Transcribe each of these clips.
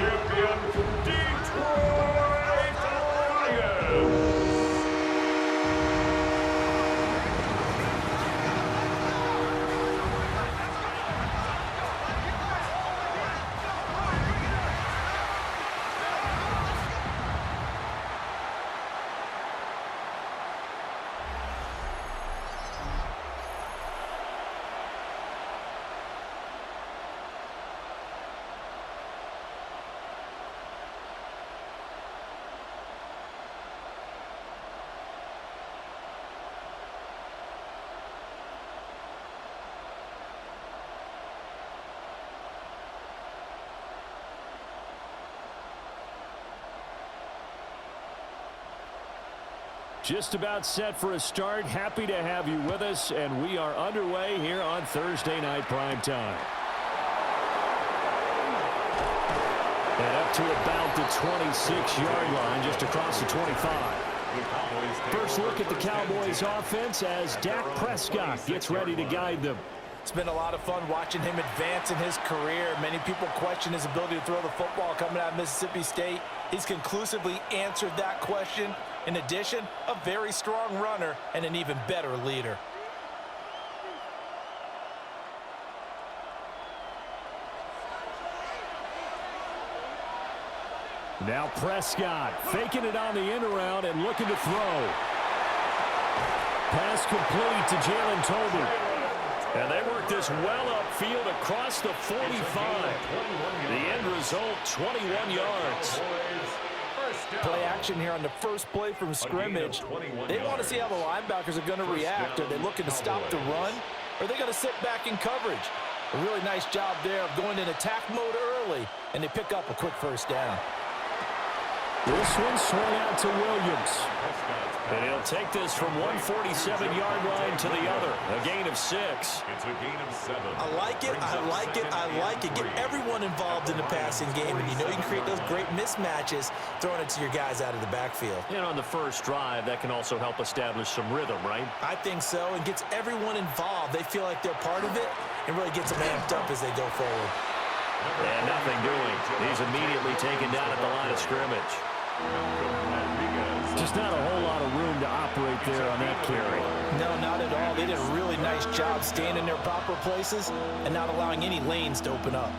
champion, Detroit Lions. Just about set for a start. Happy to have you with us, and we are underway here on Thursday Night Prime Time. And up to about the 26-yard line, just across the 25. First look at the Cowboys offense as Dak Prescott gets ready to guide them. It's been a lot of fun watching him advance in his career. Many people question his ability to throw the football coming out of Mississippi State. He's conclusively answered that question. In addition, a very strong runner and an even better leader. Now Prescott faking it on the end around and looking to throw. Pass complete to Jalen Tolbert. And they work this well upfield across the 45. The end result, 21 yards. Play action here on the first play from scrimmage. They want to see how the linebackers are going to react. Are they looking to stop the run? Or are they going to sit back in coverage? A really nice job there of going in attack mode early, and they pick up a quick first down. This one swung out to Williams. And he'll take this from 147-yard line to the other. A gain of 6. It's a gain of 7. I like it, I like it, I like it. Get everyone involved in the passing game, and you know you can create those great mismatches throwing it to your guys out of the backfield. And on the first drive, that can also help establish some rhythm, right? I think so, and gets everyone involved. They feel like they're part of it, and really gets them amped up as they go forward. And nothing doing. He's immediately taken down at the line of scrimmage. Just not a whole lot of room to operate there on that carry. No, not at all. They did a really nice job staying in their proper places and not allowing any lanes to open up.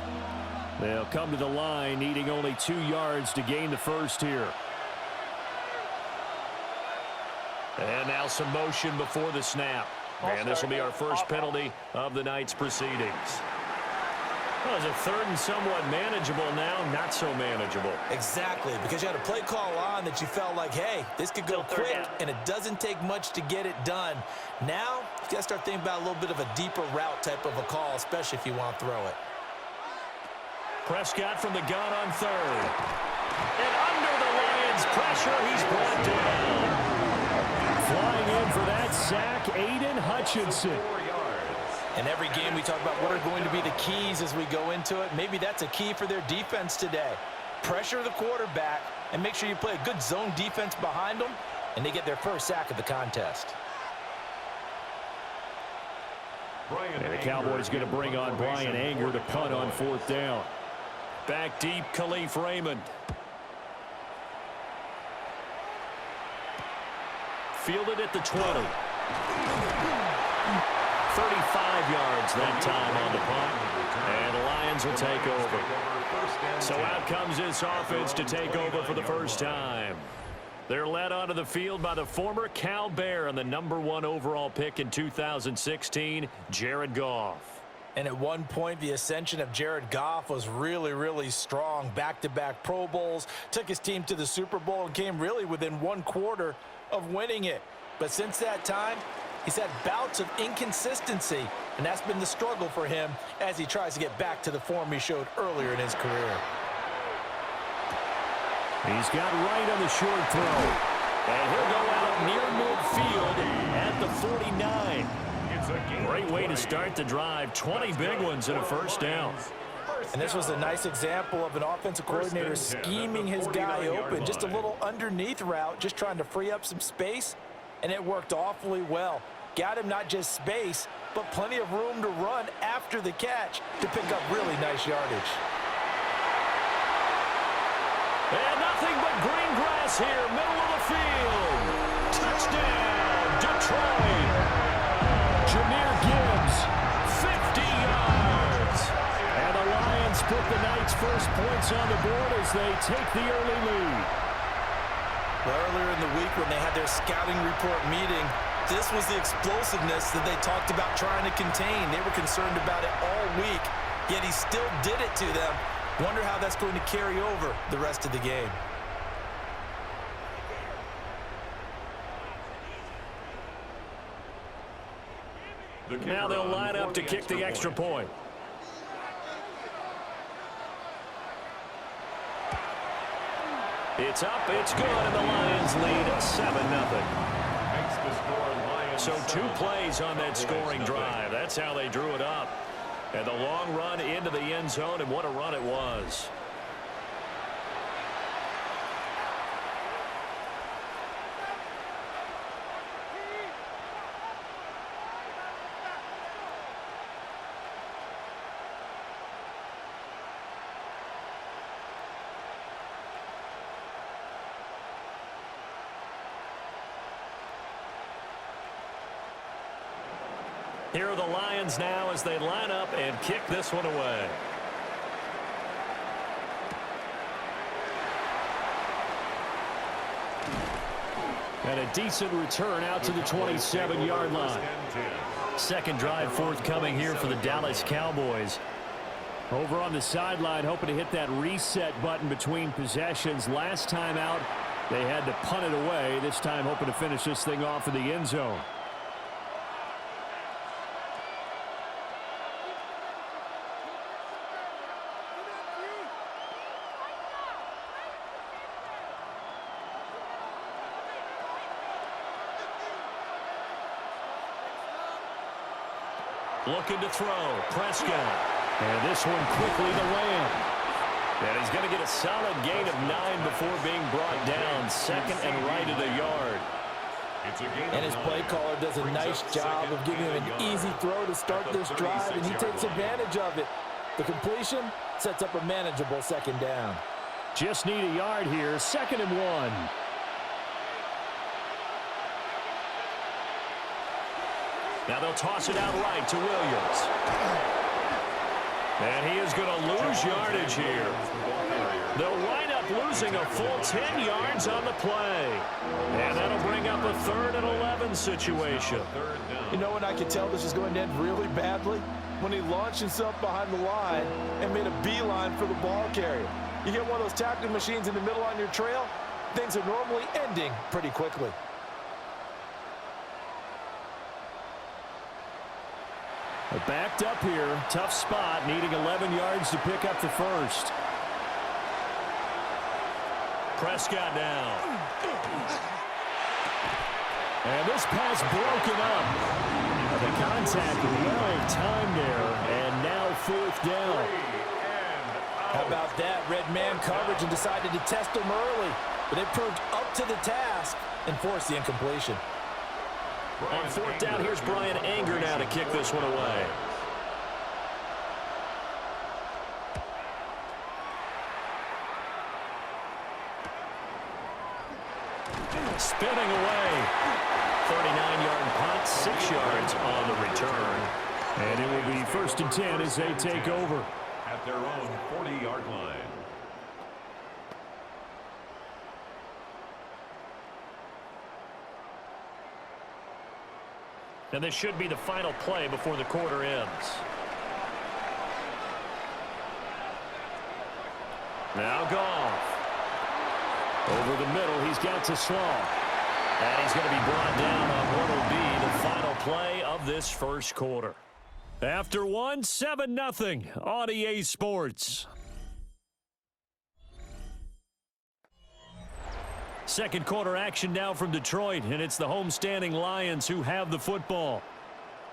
They'll come to the line, needing only 2 yards to gain the first here. And now some motion before the snap. And this will be our first penalty of the night's proceedings. Well, is it third and somewhat manageable now? Not so manageable. Exactly, because you had a play call on that you felt like, hey, this could go quick, and it doesn't take much to get it done. Now, you got to start thinking about a little bit of a deeper route type of a call, especially if you want to throw it. Prescott from the gun on third. And under the Lions' pressure, he's brought down. Flying in for that sack, Aiden Hutchinson. In every game, we talk about what are going to be the keys as we go into it. Maybe that's a key for their defense today. Pressure the quarterback and make sure you play a good zone defense behind them, and they get their first sack of the contest. And the Cowboys going to bring on Brian Anger to punt on 4th down. Back deep, Khalif Raymond. Fielded at the 20. 35 yards that time on the punt, and the Lions will take over. So out comes this offense to take over for the first time. They're led onto the field by the former Cal Bear and the #1 overall pick in 2016, Jared Goff. And at one point, the ascension of Jared Goff was really, really strong. Back-to-back Pro Bowls, took his team to the Super Bowl, and came really within 1 quarter of winning it. But since that time, he's had bouts of inconsistency, and that's been the struggle for him as he tries to get back to the form he showed earlier in his career. He's got right on the short throw. And he'll go out near midfield at the 49. Great way to start the drive. 20 big ones and a first down. And this was a nice example of an offensive coordinator scheming his guy open. Just a little underneath route, just trying to free up some space, and it worked awfully well. Got him not just space, but plenty of room to run after the catch to pick up really nice yardage. And nothing but green grass here, middle of the field. Touchdown, Detroit. Jahmyr Gibbs, 50 yards. And the Lions put the night's first points on the board as they take the early lead. Well, earlier in the week when they had their scouting report meeting, this was the explosiveness that they talked about trying to contain. They were concerned about it all week, yet he still did it to them. Wonder how that's going to carry over the rest of the game. Now they'll line up to kick the extra point. It's up, it's good, and the Lions lead 7-0. So 2 plays on that scoring drive. That's how they drew it up. And the long run into the end zone, and what a run it was. Here are the Lions now as they line up and kick this one away. And a decent return out to the 27-yard line. Second drive forthcoming here for the Dallas Cowboys. Over on the sideline, hoping to hit that reset button between possessions. Last time out, they had to punt it away. This time hoping to finish this thing off in the end zone. Looking to throw. Prescott. And this one quickly to land. And he's going to get a solid gain of 9 before being brought down. Second and right of the yard. And his play caller does a nice job of giving him an easy throw to start this drive, and he takes advantage of it. The completion sets up a manageable second down. Just need a yard here. 2nd and 1. Now they'll toss it out right to Williams. And he is going to lose yardage here. They'll wind up losing a full 10 yards on the play. And that'll bring up a 3rd and 11 situation. You know when I could tell this is going to end really badly? When he launched himself behind the line and made a beeline for the ball carrier. You get one of those tackling machines in the middle on your trail, things are normally ending pretty quickly. Backed up here, tough spot, needing 11 yards to pick up the first. Prescott down. And this pass broken up. The contact well timed there, and now 4th down. How about that? Red man coverage and decided to test him early, but it proved up to the task and forced the incompletion. On 4th down, here's Brian Anger now to kick this one away. Spinning away. 39-yard punt, 6 yards on the return. And it will be 1st and 10 as they take over. At their own 40-yard line. And this should be the final play before the quarter ends. Now Goff. Over the middle, he's got to Slaw. And he's going to be brought down on what will be the final play of this first quarter. After 7-0 on EA Sports. Second quarter action now from Detroit, and it's the homestanding Lions who have the football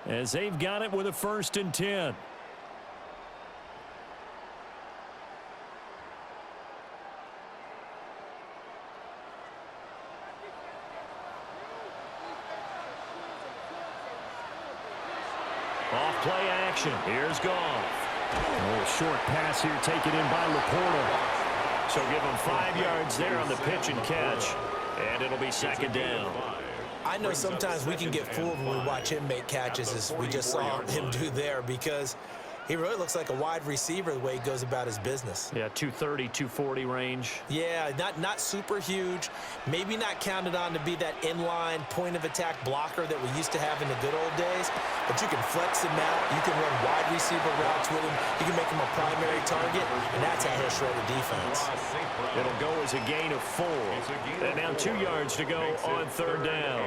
as they've got it with a 1st and 10. Off play action. Here's Goff. A little short pass here taken in by Laporta. So give him 5 yards there on the pitch and catch. And it'll be second down. I know sometimes we can get fooled when we watch him make catches, as we just saw him do there, because he really looks like a wide receiver the way he goes about his business. Yeah, 230, 240 range. Yeah, not super huge. Maybe not counted on to be that inline point-of-attack blocker that we used to have in the good old days, but you can flex him out. You can run wide receiver routes with him. You can make him a primary target, and that's how he'll shred the defense. It'll go as a gain of 4. And now 2 yards to go on third down.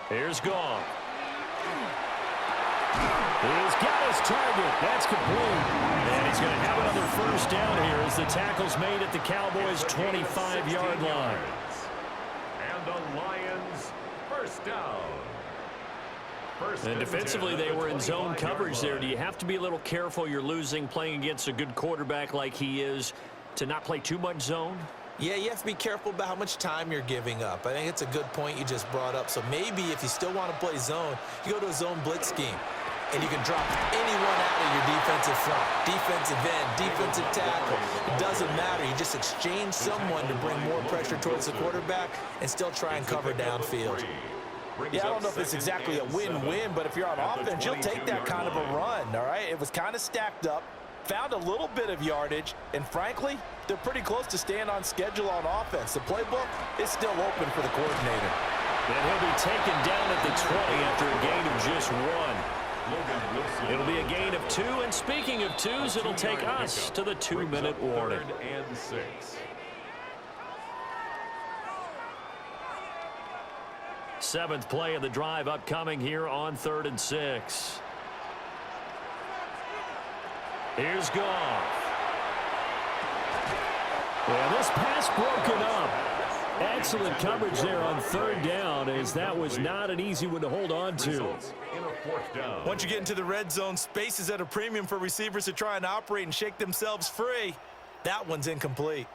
Here's Goff. He's got his target. That's complete. And he's going to have another first down here as the tackle's made at the Cowboys' 25-yard line. And the Lions first down. And defensively, they were in zone coverage there. Do you have to be a little careful? You're losing playing against a good quarterback like he is to not play too much zone? Yeah, you have to be careful about how much time you're giving up. I think it's a good point you just brought up. So maybe if you still want to play zone, you go to a zone blitz scheme, and you can drop anyone out of your defensive front, defensive end, defensive tackle. It doesn't matter. You just exchange someone to bring more pressure towards the quarterback and still try and cover downfield. Yeah, I don't know if it's exactly a win-win, but if you're on offense, you'll take that kind of a run, all right? It was kind of stacked up, found a little bit of yardage, and frankly, they're pretty close to staying on schedule on offense. The playbook is still open for the coordinator. And he'll be taken down at the 20 after a gain of just 1. It'll be a gain of 2, and speaking of 2s, it'll take us to the 2-minute warning. 3rd and 6. 7th play of the drive upcoming here on 3rd and 6. Here's Goff. Well, this pass broken up. Excellent coverage there on 3rd down, as that was not an easy one to hold on to. Once you get into the red zone, space is at a premium for receivers to try and operate and shake themselves free. That one's incomplete.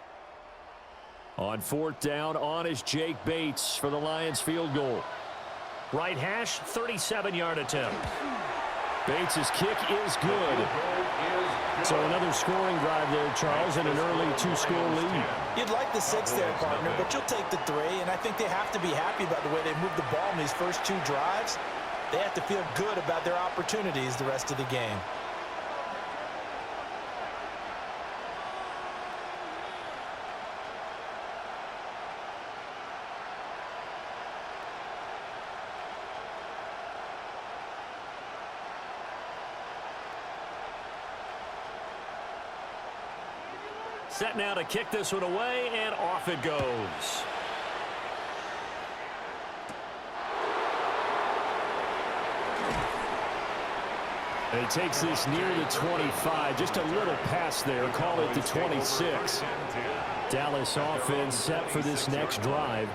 On 4th down, on is Jake Bates for the Lions field goal. Right hash, 37-yard attempt. Bates' kick is good. So another scoring drive there, Charles, and an early 2-score lead. You'd like the 6 there, partner, but you'll take the 3, and I think they have to be happy about the way they moved the ball in these first 2 drives. They have to feel good about their opportunities the rest of the game. Set now to kick this one away, and off it goes. And he takes this near the 25. Just a little pass there. Call it the 26. Dallas offense set for this next drive.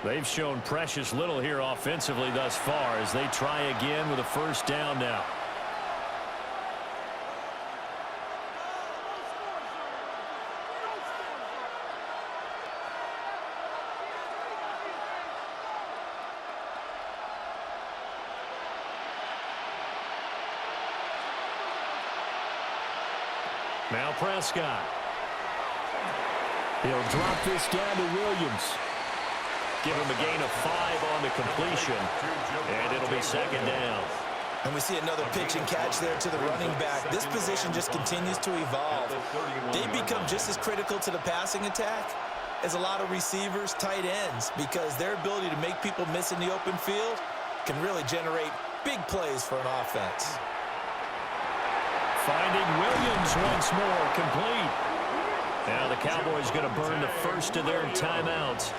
They've shown precious little here offensively thus far as they try again with a first down now. Now Prescott. He'll drop this down to Williams. Give him a gain of 5 on the completion. And it'll be second down. And we see another pitch and catch there to the running back. This position just continues to evolve. They become just as critical to the passing attack as a lot of receivers, tight ends, because their ability to make people miss in the open field can really generate big plays for an offense. Finding Williams once more, complete. Now the Cowboys going to burn the first of their timeouts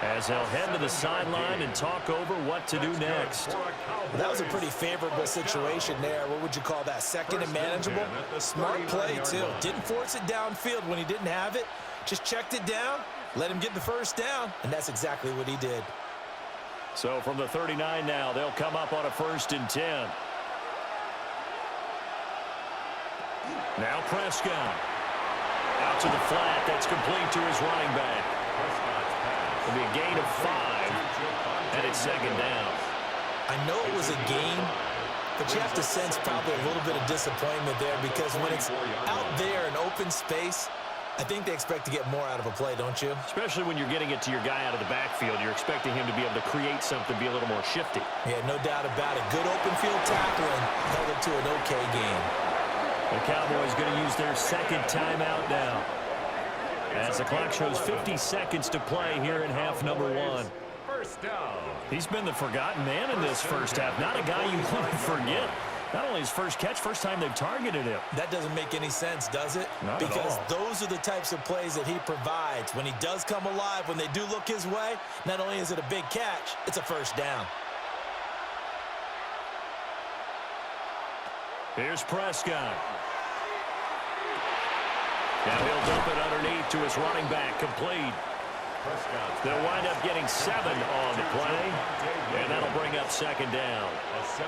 as they'll head to the sideline and talk over what to do next. That was a pretty favorable situation there. What would you call that? Second and manageable? Smart play, too. Didn't force it downfield when he didn't have it. Just checked it down, let him get the first down, and that's exactly what he did. So from the 39 now, they'll come up on a 1st and 10. Now Prescott. Out to the flat. That's complete to his running back. It'll be a gain of 5, and it's second down. I know it was a game, but you have to sense probably a little bit of disappointment there because when it's out there in open space, I think they expect to get more out of a play, don't you? Especially when you're getting it to your guy out of the backfield. You're expecting him to be able to create something, be a little more shifty. Yeah, no doubt about it. Good open field tackling held it to an okay game. The Cowboys going to use their second timeout now, as the clock shows 50 seconds to play here in half number 1. First down. He's been the forgotten man in this first half. Not a guy you want to forget. Not only his first catch, first time they've targeted him. That doesn't make any sense, does it? Not at because all. those are the types of plays that he provides. When he does come alive, when they do look his way, not only is it a big catch, it's a first down. Here's Prescott. Now he'll dump it underneath to his running back, complete. They'll wind up getting 7 on the play, and that'll bring up second down.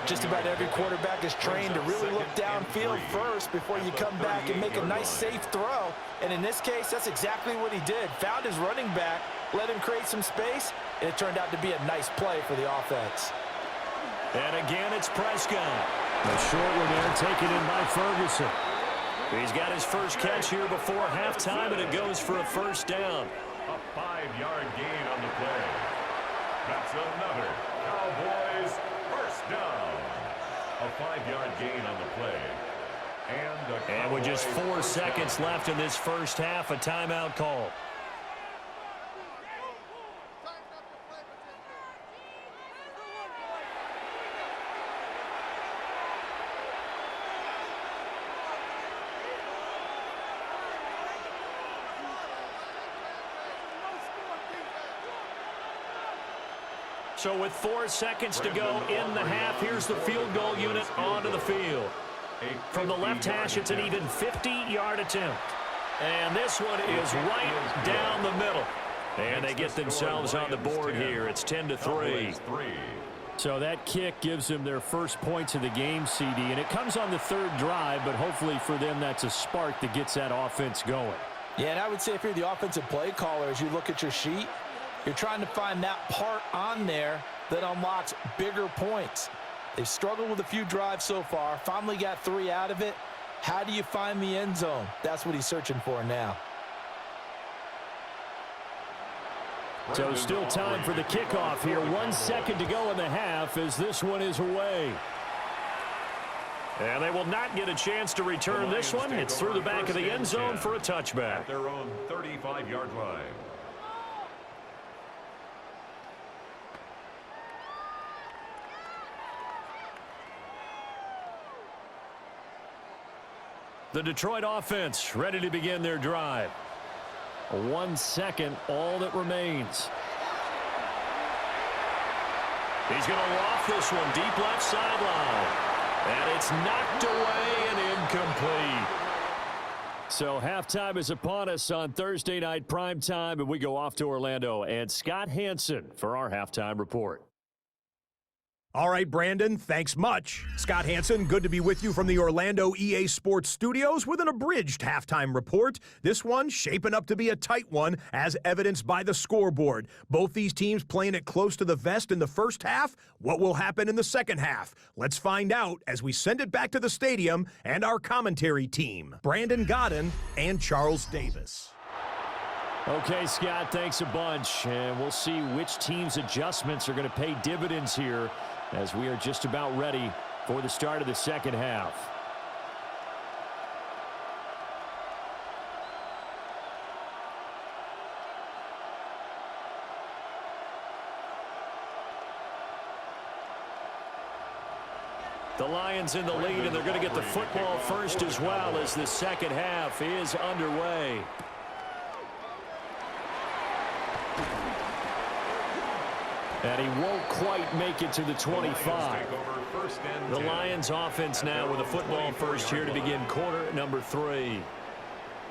Just about every quarterback is trained to really look downfield first before you come back and make a nice, safe throw. And in this case, that's exactly what he did. Found his running back, let him create some space, and it turned out to be a nice play for the offense. And again, it's Prescott. The short one there taken in by Ferguson. He's got his first catch here before halftime, and it goes for a first down. A 5-yard gain on the play. That's another Cowboys first down. A 5-yard gain on the play. And with just 4 seconds left in this first half, a timeout call. So with 4 seconds to go in the half, here's the field goal unit onto the field. From the left hash, it's an even 50-yard attempt. And this one is right down the middle. And they get themselves on the board here. It's 10-3. So that kick gives them their first points of the game, CD. And it comes on the third drive, but hopefully for them that's a spark that gets that offense going. Yeah, and I would say if you're the offensive play caller, as you look at your sheet, you're trying to find that part on there that unlocks bigger points. They've struggled with a few drives so far, finally got 3 out of it. How do you find the end zone? That's what he's searching for now. So still time for the kickoff here. 1 second to go in the half as this one is away. And they will not get a chance to return this one. It's through the back of the end zone for a touchback. At their own 35-yard line. The Detroit offense ready to begin their drive. 1 second, all that remains. He's going to loft this one deep left sideline. And it's knocked away and incomplete. So halftime is upon us on Thursday night primetime, and we go off to Orlando. And Scott Hansen for our halftime report. All right, Brandon, thanks much. Scott Hansen, good to be with you from the Orlando EA Sports Studios with an abridged halftime report. This one shaping up to be a tight one, as evidenced by the scoreboard. Both these teams playing it close to the vest in the first half. What will happen in the second half? Let's find out as we send it back to the stadium and our commentary team, Brandon Godden and Charles Davis. Okay, Scott, thanks a bunch. And we'll see which team's adjustments are going to pay dividends here, as we are just about ready for the start of the second half. The Lions in the lead, and they're going to get the football first as well as the second half is underway. And he won't quite make it to the 25. The Lions offense now with a football first here to begin quarter number 3.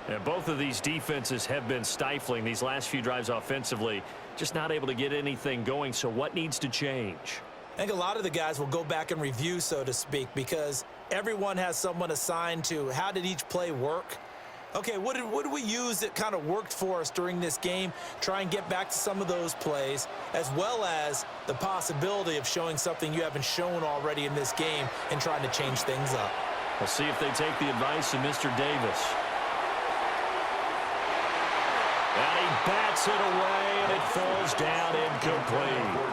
And both of these defenses have been stifling these last few drives offensively. Just not able to get anything going. So what needs to change? I think a lot of the guys will go back and review, so to speak, because everyone has someone assigned to how did each play work. Okay, what did we use that kind of worked for us during this game? Try and get back to some of those plays, as well as the possibility of showing something you haven't shown already in this game and trying to change things up. We'll see if they take the advice of Mr. Davis. And he bats it away, and it falls down incomplete.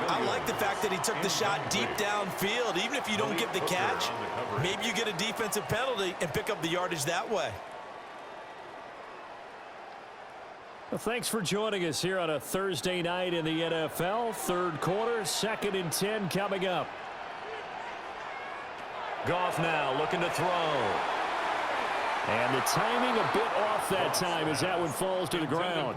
I like the fact that he took the shot deep downfield. Even if you don't get the catch, maybe you get a defensive penalty and pick up the yardage that way. Well, thanks for joining us here on a Thursday night in the NFL. Third quarter, 2nd and 10 coming up. Goff now looking to throw. And the timing a bit off that time as that one falls to the ground.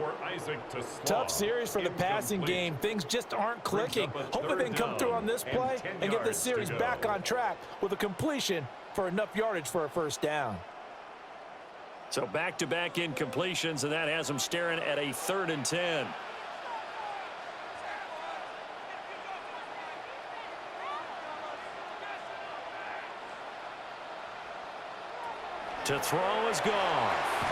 Tough series for the passing game. Things just aren't clicking. Hopefully they can come through on this play and get this series back on track with a completion for enough yardage for a first down. So back-to-back incompletions, and that has them staring at a 3rd and 10. To throw is Goff.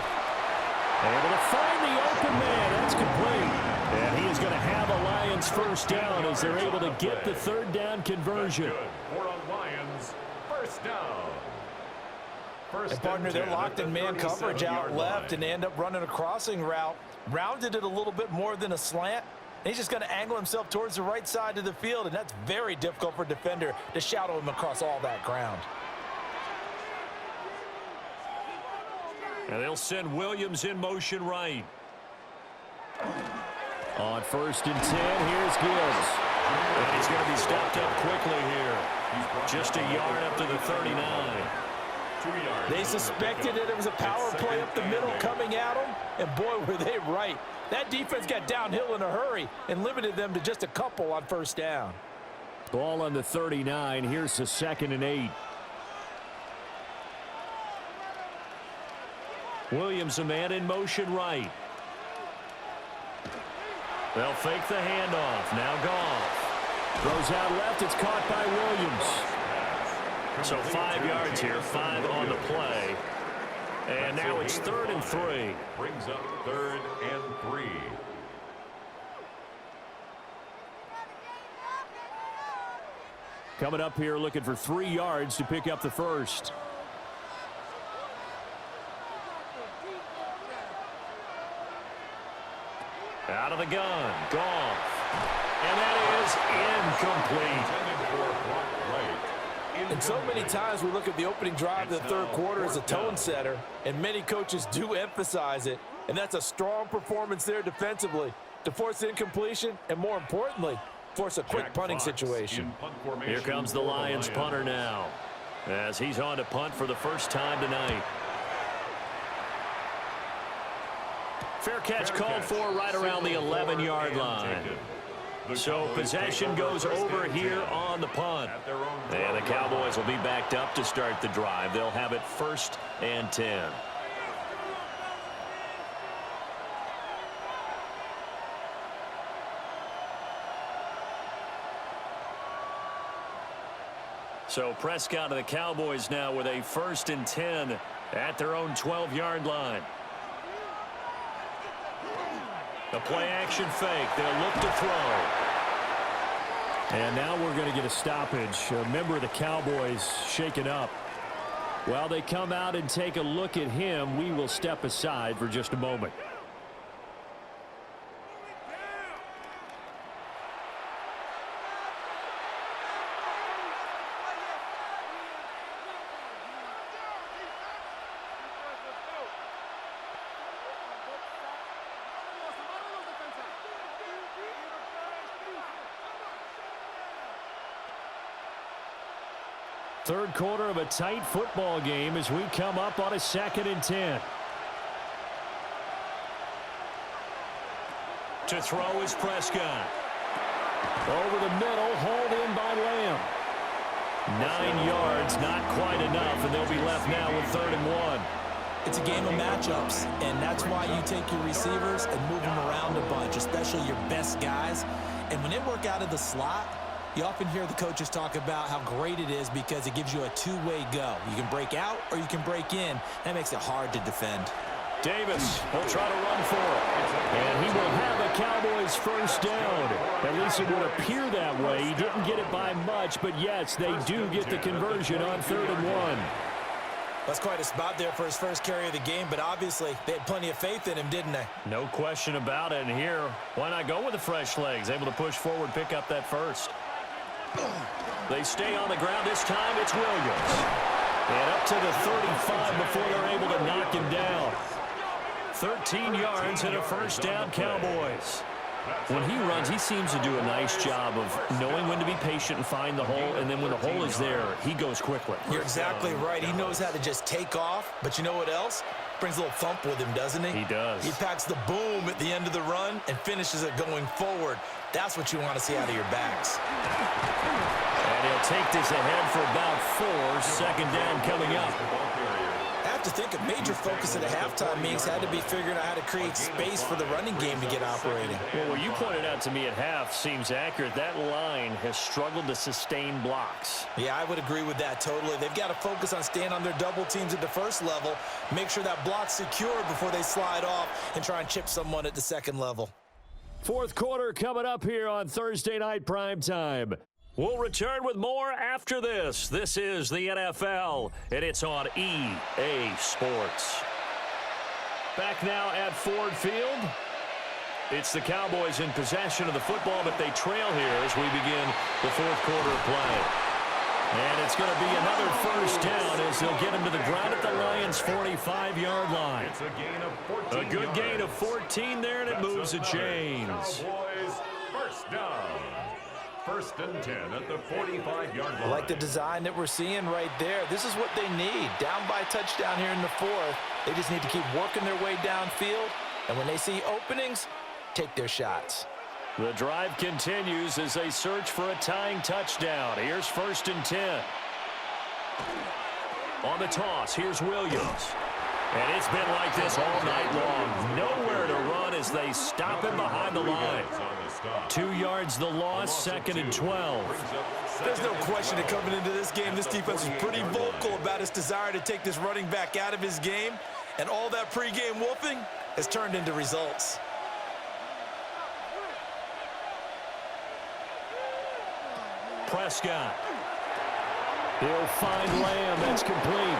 Able to find the open man. That's complete. And he is going to have a Lions first down as they're able to get the 3rd down conversion. For a Lions first down. And partner, they're locked in man coverage out left, and they end up running a crossing route. Rounded it a little bit more than a slant. And he's just going to angle himself towards the right side of the field, and that's very difficult for a defender to shadow him across all that ground. And they'll send Williams in motion right. On 1st and 10, here's Gibbs. And he's going to be stopped up quickly here. Just a yard up to the 39. They suspected that it was a power play up the middle coming at them, and boy, were they right. That defense got downhill in a hurry and limited them to just a couple on first down. Ball on the 39. Here's the 2nd and 8. Williams, a man in motion right. They'll fake the handoff. Now Goff. Throws out left. It's caught by Williams. So 5 yards here, 5 on the play. And now it's 3rd and 3. Brings up 3rd and 3. Coming up here looking for 3 yards to pick up the first. Out of the gun, Goff. And that is incomplete. And so many times we look at the opening drive of the 3rd quarter as a tone setter, and many coaches do emphasize it. And that's a strong performance there defensively to force incompletion and, more importantly, force a quick punting situation. Here comes the Lions punter now as he's on to punt for the first time tonight. Fair catch called for right around the 11-yard line. So possession goes over here on the punt. And the Cowboys will be backed up to start the drive. They'll have it 1st and 10. So Prescott of the Cowboys now with a 1st and 10 at their own 12-yard line. The play-action fake. They'll look to throw. And now we're going to get a stoppage. A member of the Cowboys shaken up. While they come out and take a look at him, we will step aside for just a moment. Third quarter of a tight football game as we come up on a 2nd and 10. To throw is Prescott. Over the middle, hauled in by Lamb. 9 yards, not quite enough, and they'll be left now with 3rd and 1. It's a game of matchups, and that's why you take your receivers and move them around a bunch, especially your best guys. And when they work out of the slot, You often hear the coaches talk about how great it is because it gives you a two-way go. You can break out or you can break in. That makes it hard to defend. Davis, he'll try to run for it. And he will have a Cowboys first down. At least it would appear that way. He didn't get it by much, but yes, they do get the conversion on 3rd and 1. That's quite a spot there for his first carry of the game, but obviously they had plenty of faith in him, didn't they? No question about it. And here, why not go with the fresh legs? Able to push forward, pick up that first. They stay on the ground. This time it's Williams. And up to the 35 before they're able to knock him down. 13 yards and a first down, Cowboys. When he runs, he seems to do a nice job of knowing when to be patient and find the hole, and then when the hole is there, he goes quickly. You're exactly right. He knows how to just take off, but you know what else? Brings a little thump with him, doesn't he? He does. He packs the boom at the end of the run and finishes it going forward. That's what you want to see out of your backs. And he'll take this ahead for about 4. Second down coming up. I have to think a major focus at the halftime meetings had to be figuring out how to create space for the running game to get operating. Well, what you pointed out to me at half seems accurate. That line has struggled to sustain blocks. Yeah, I would agree with that totally. They've got to focus on staying on their double teams at the first level, make sure that block's secured before they slide off and try and chip someone at the second level. Fourth quarter coming up here on Thursday Night Primetime. We'll return with more after this. This is the NFL, and it's on EA Sports. Back now at Ford Field. It's the Cowboys in possession of the football, but they trail here as we begin the fourth quarter of play. And it's going to be another first down as they'll get him to the ground at the Lions' 45-yard line. It's a gain of 14 A good yards. gain of 14 there, and it moves the chains. Cowboys first down. 1st and 10 at the 45-yard line. I like the design that we're seeing right there. This is what they need. Down by a touchdown here in the fourth. They just need to keep working their way downfield. And when they see openings, take their shots. The drive continues as they search for a tying touchdown. Here's 1st and 10. On the toss, here's Williams. And it's been like this all night long. Nowhere to run as they stop him behind the line. 2 yards the loss, 2nd and 12. There's no question that coming into this game, this defense is pretty vocal about its desire to take this running back out of his game. And all that pregame wolfing has turned into results. Prescott. He'll find Lamb. That's complete.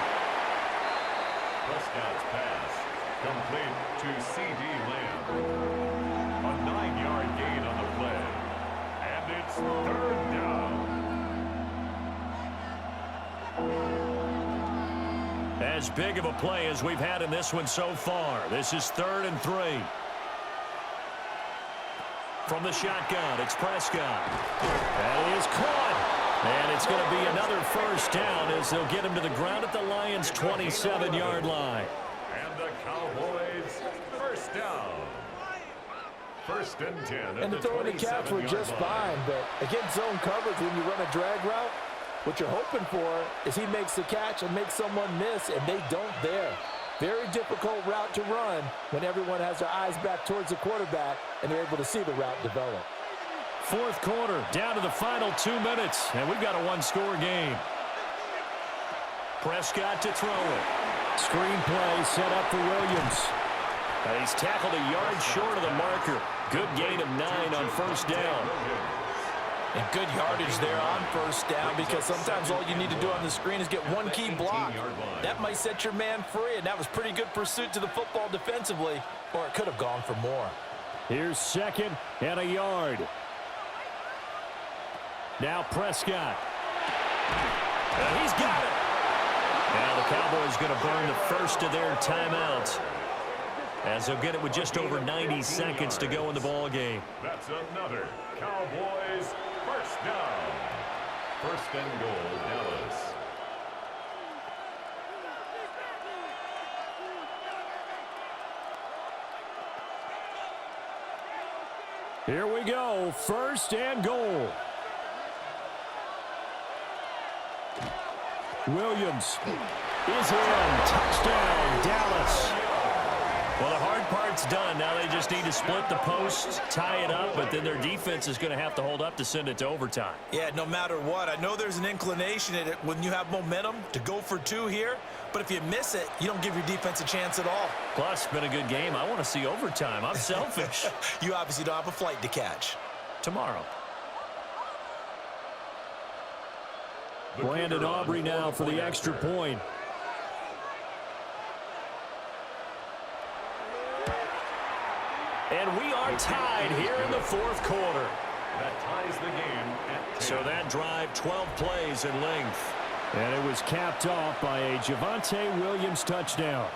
Prescott's pass complete to C.D. Lamb. A 9-yard gain on the play. And it's 3rd down. As big of a play as we've had in this one so far. This is 3rd and 3. From the shotgun, it's Prescott. That is caught. And it's going to be another first down as they'll get him to the ground at the Lions' 27-yard line. And the Cowboys first down. 1st and 10 at And the throw and the catch were just fine, but against zone coverage, when you run a drag route, what you're hoping for is he makes the catch and makes someone miss, and they don't there. Very difficult route to run when everyone has their eyes back towards the quarterback and they're able to see the route develop. Fourth quarter, down to the final 2 minutes, and we've got a one-score game. Prescott to throw it. Screen play set up for Williams. And he's tackled a yard short of the marker. Good gain of 9 on first down. And good yardage there on first down because sometimes all you need to do on the screen is get one key block. That might set your man free, and that was pretty good pursuit to the football defensively, or it could have gone for more. Here's 2nd and a yard. Now Prescott. And he's got it. Now the Cowboys going to burn the first of their timeouts as they'll get it with just over 90 seconds to go in the ball game. That's another Cowboys first down. 1st and goal, Dallas. Here we go. 1st and goal. Williams is in. Touchdown, Dallas. Well, the hard part's done. Now they just need to split the post, tie it up, but then their defense is going to have to hold up to send it to overtime. Yeah, no matter what. I know there's an inclination in it when you have momentum to go for two here, but if you miss it, you don't give your defense a chance at all. Plus, it's been a good game. I want to see overtime. I'm selfish. You obviously don't have a flight to catch. Tomorrow. Brandon Aubrey now for the extra point. And we are tied here in the fourth quarter. That ties the game at 10. So that drive, 12 plays in length. And it was capped off by a Javonte Williams touchdown.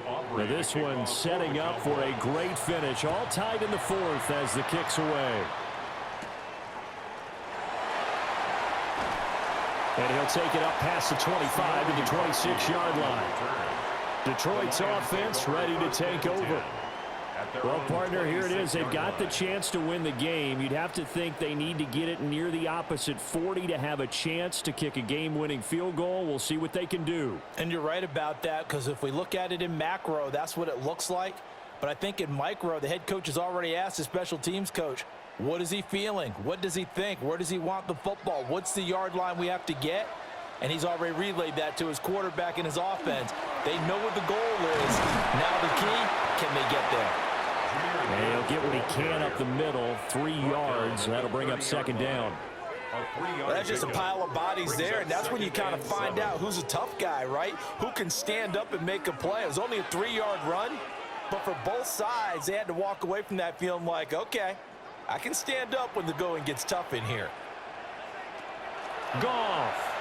Aubrey, this one setting up for a great finish. All tied in the fourth as the kick's away. And he'll take it up past the 25 to the 26-yard line. Detroit's offense ready to take over. Well, partner, here it is. They've got the chance to win the game. You'd have to think they need to get it near the opposite 40 to have a chance to kick a game-winning field goal. We'll see what they can do. And you're right about that, because if we look at it in macro, that's what it looks like. But I think in micro, the head coach has already asked the special teams coach, what is he feeling? What does he think? Where does he want the football? What's the yard line we have to get? And he's already relayed that to his quarterback and his offense. They know what the goal is. Now the key, can they get there? And he'll get what he can up the middle, 3 yards. That'll bring up second down. Well, that's just a pile of bodies there, and that's when you kind of find out who's a tough guy, right? Who can stand up and make a play. It was only a 3-yard run, but for both sides, they had to walk away from that feeling like, okay, I can stand up when the going gets tough in here. Goff.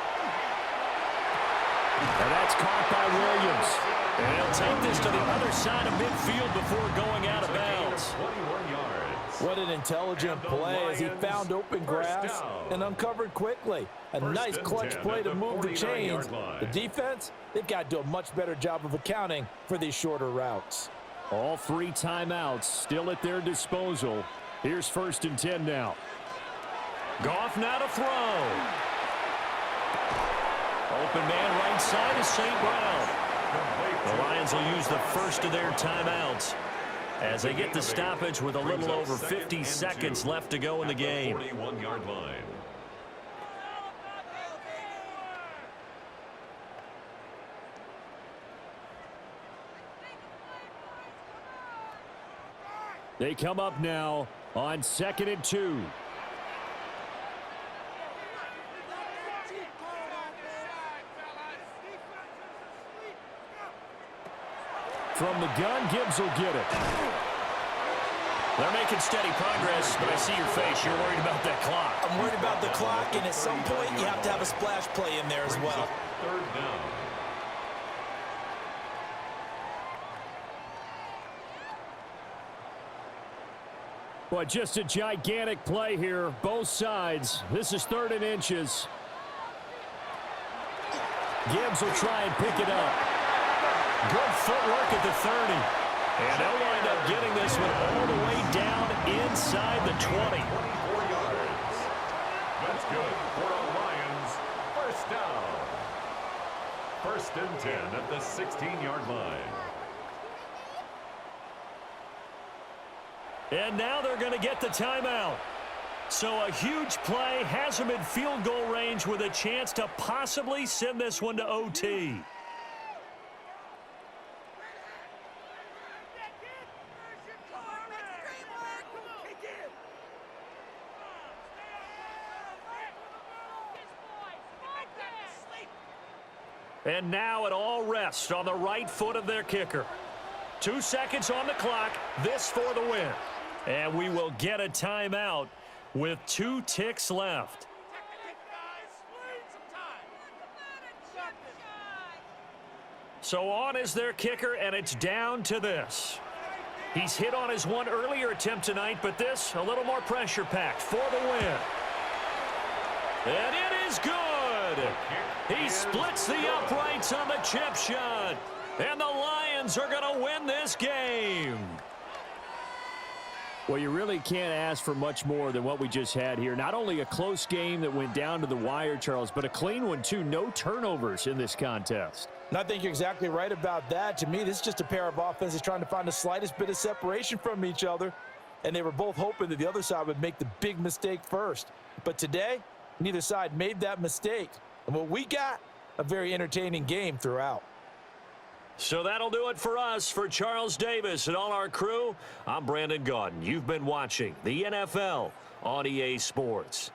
And that's caught by Williams. And he'll take this to the other side of midfield before going out of bounds. 21 yards. What an intelligent play as he found open grass and uncovered quickly. A nice clutch play to move the chains. The defense, they've got to do a much better job of accounting for these shorter routes. All 3 timeouts still at their disposal. Here's 1st and 10 now. Goff now to throw. Open man right side is St. Brown. The Lions will use the first of their timeouts as they get the stoppage with a little over 50 seconds left to go in the game. 41-yard line. They come up now on 2nd and 2. From the gun, Gibbs will get it. They're making steady progress, but I see your face. You're worried about that clock. I'm worried about the clock, and at some point, you have to have a splash play in there as well. 3rd down. Well, just a gigantic play here, both sides. This is 3rd and inches. Gibbs will try and pick it up. Good footwork at the 30. And they'll wind up getting this one all the way down inside the 20. 24 yards. That's good for the Lions. 1st down. 1st and 10 at the 16-yard line. And now they're going to get the timeout. So a huge play has them in field goal range with a chance to possibly send this one to OT. And now it all rests on the right foot of their kicker. 2 seconds on the clock. This for the win. And we will get a timeout with 2 ticks left. So on is their kicker, and it's down to this. He's hit on his one earlier attempt tonight, but this a little more pressure-packed for the win. And it is good. He splits the uprights on the chip shot. And the Lions are going to win this game. Well, you really can't ask for much more than what we just had here. Not only a close game that went down to the wire, Charles, but a clean one, too. No turnovers in this contest. And I think you're exactly right about that. To me, this is just a pair of offenses trying to find the slightest bit of separation from each other. And they were both hoping that the other side would make the big mistake first. But today, neither side made that mistake. And what we got, a very entertaining game throughout. So that'll do it for us. For Charles Davis and all our crew, I'm Brandon Gaudin. You've been watching the NFL on EA Sports.